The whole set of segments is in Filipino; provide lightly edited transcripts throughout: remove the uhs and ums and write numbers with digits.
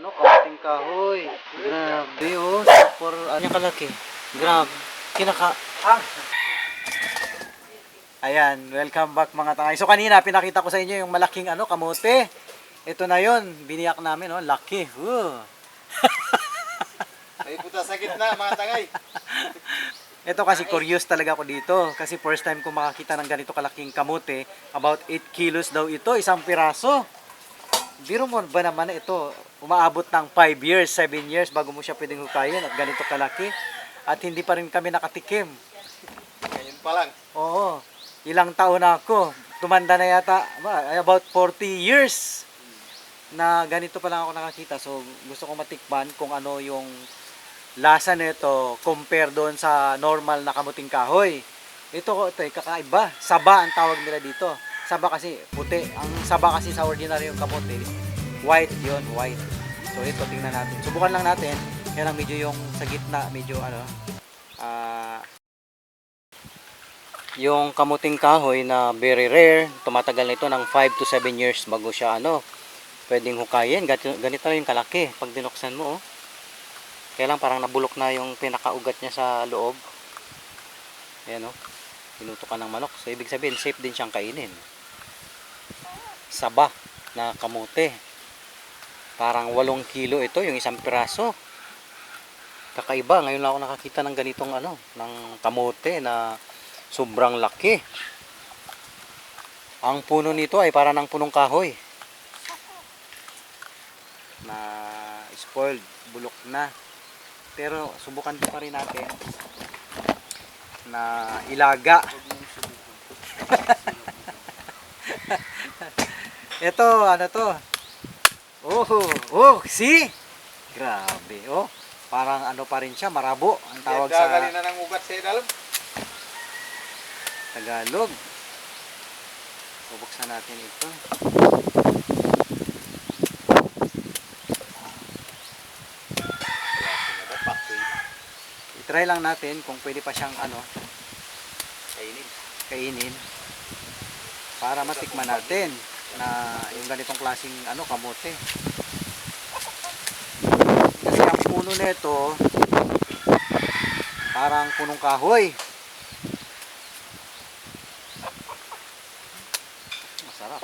Ano, kamuting kahoy. Grabe oh, super ano kalaki. Grabe. Ayan, welcome back mga tangay. So kanina pinakita ko sa inyo yung malaking kamote. Ito na yon, biniyak namin laki. Ay puta sakit na mga tangay. Ito kasi curious talaga ako dito kasi first time ko makakita ng ganito kalaking kamote. About 8 kilos daw ito, isang piraso. Biro mo ba naman ito, umaabot ng 5 years, 7 years bago mo siya pwedeng hukayin at ganito kalaki. At hindi pa rin kami nakatikim. Ngayon pa lang. Oo, ilang taon na ako. Tumanda na yata, about 40 years na ganito pa lang ako nakakita. So gusto ko matikman kung ano yung lasa nito compare doon sa normal na kamuting kahoy. Ito kakaiba. Saba ang tawag nila dito. Saba kasi puti. Ang saba kasi sa ordinary yung kamote, white yon, white. So ito tingnan natin. Subukan lang natin. Yan ang medyo yung sa gitna, medyo yung kamuting kahoy na very rare. Tumatagal nito ng 5 to 7 years bago siya pwedeng hukayin. Ganito na yung kalaki pag dinuksan mo Kaya lang parang nabulok na yung pinakaugat niya sa loob. Ayan pinutukan ng manok. So ibig sabihin safe din siyang kainin. Saba na kamote. Parang 8 kilo ito yung isang piraso. Kakaiba. Ngayon lang ako nakakita ng ganitong ng kamote na sobrang laki. Ang puno nito ay para ng punong kahoy. Na spoiled, bulok na. Pero subukan pa rin natin na ilaga. Ito, to? See? Grabe, parang pa rin siya, marabo. Ang tawag sa na ng ugat sa ilalim. Tagalog. Bubuksan natin ito. I-try lang natin kung pwede pa siyang kainin para matikman natin na yung ganitong klaseng kamote. Kasi ang puno nito parang punong kahoy. Masarap.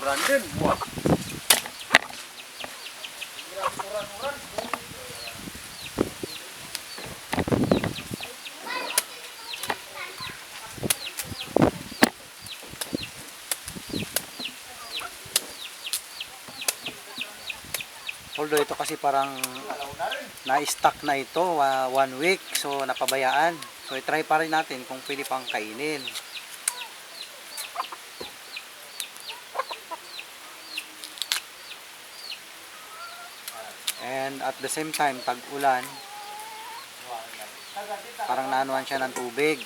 Murang din, buah. Although ito kasi parang na-stuck na ito 1 week, so napabayaan. So i-try pa rin natin kung pwede pang kainin. And at the same time, tag-ulan, parang naanuhan siya ng tubig.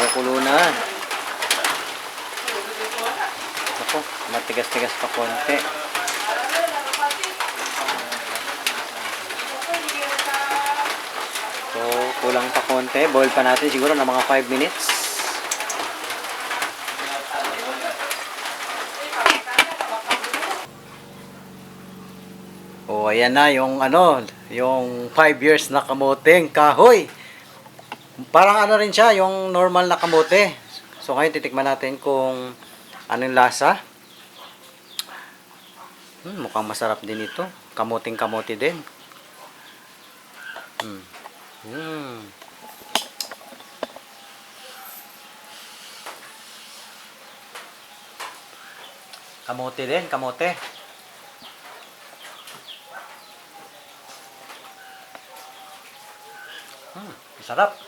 kumukulo na. Ako, matigas-tigas pa konti. So, kulang pa konti. Boil pa natin siguro ng mga 5 minutes. O, ayan na yung ano, yung 5 years na kamoteng kahoy. Parang ano rin siya, yung normal na kamote. So, ngayon titikman natin kung anong lasa. Mukhang masarap din ito. Kamuting kamote din. Kamote din, kamote. Masarap.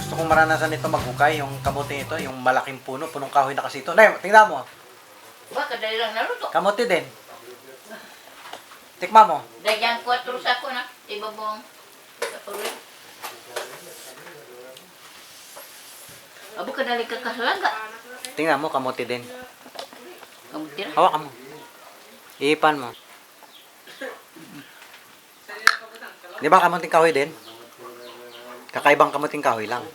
Gusto kong maranasan ito maghukay, yung kamote ito, yung malaking puno, punong kahoy na kasi ito. Nay, tingnan mo. Baka dali lang naluto. Kamote din. Tikma mo. Dayan 4 sa ako na. Ibabong. Kapulit. Abo ka dali ka kasalaga. Tingnan mo, kamote din. Kamutin. Hawakan mo. Iipan mo. Di ba kamuting kahoy din? Kakaibang kamuting kahoy lang.